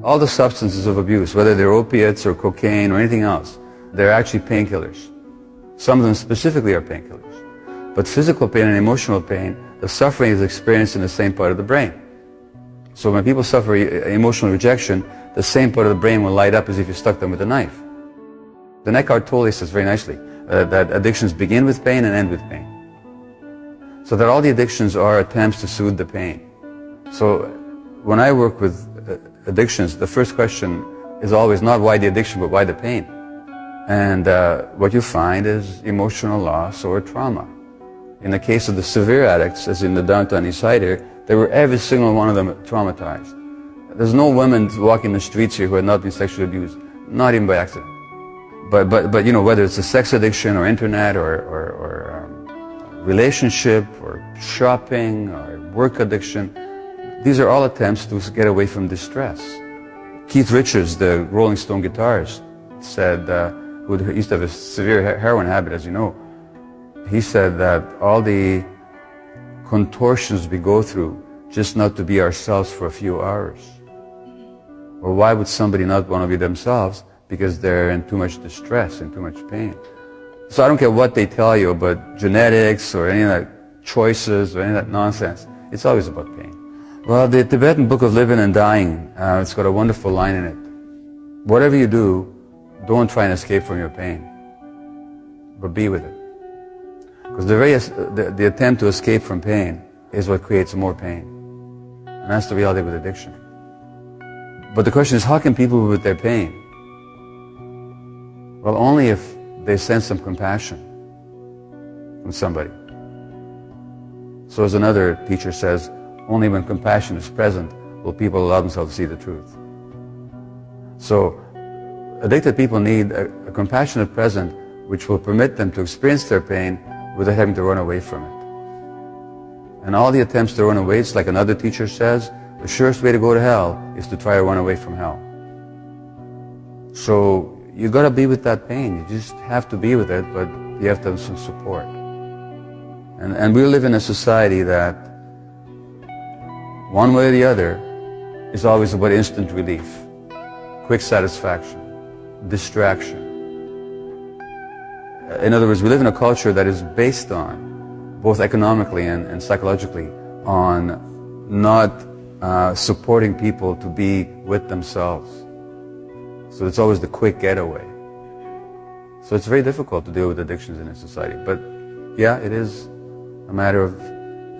All the substances of abuse, whether they're opiates or cocaine or anything else, they're actually painkillers. Some of them specifically are painkillers. But physical pain and emotional pain, the suffering is experienced in the same part of the brain. So when people suffer emotional rejection, the same part of the brain will light up as if you stuck them with a knife. The Eckhart Tolle says very nicely that addictions begin with pain and end with pain. So that all the addictions are attempts to soothe the pain. So when I work with addictions, the first question is always not why the addiction, but why the pain. And what you find is emotional loss or trauma. In the case of the severe addicts, as in the downtown East Side here, they were every single one of them traumatized. There's no women walking the streets here who have not been sexually abused, not even by accident. But you know, whether it's a sex addiction or internet or relationship or shopping or work addiction, these are all attempts to get away from distress. Keith Richards, the Rolling Stone guitarist, said, who used to have a severe heroin habit, as you know, he said that all the contortions we go through just not to be ourselves for a few hours. Or why would somebody not want to be themselves? Because they're in too much distress and too much pain. So I don't care what they tell you about genetics or any of that choices or any of that nonsense. It's always about pain. Well, the Tibetan Book of Living and Dying, it's got a wonderful line in it. Whatever you do, don't try and escape from your pain, but be with it. Because the attempt to escape from pain is what creates more pain. And that's the reality with addiction. But the question is, how can people be with their pain? Well, only if they sense some compassion from somebody. So as another teacher says, only when compassion is present will people allow themselves to see the truth. So addicted people need a compassionate present which will permit them to experience their pain without having to run away from it. And all the attempts to run away, it's like another teacher says, the surest way to go to hell is to try to run away from hell. So you got to be with that pain. You just have to be with it, but you have to have some support. And we live in a society that, one way or the other, is always about instant relief, quick satisfaction, distraction. In other words, we live in a culture that is based on, both economically and psychologically, on not supporting people to be with themselves. So it's always the quick getaway. So it's very difficult to deal with addictions in a society. But yeah, it is a matter of,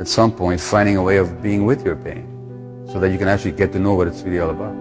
at some point, finding a way of being with your pain so that you can actually get to know what it's really all about.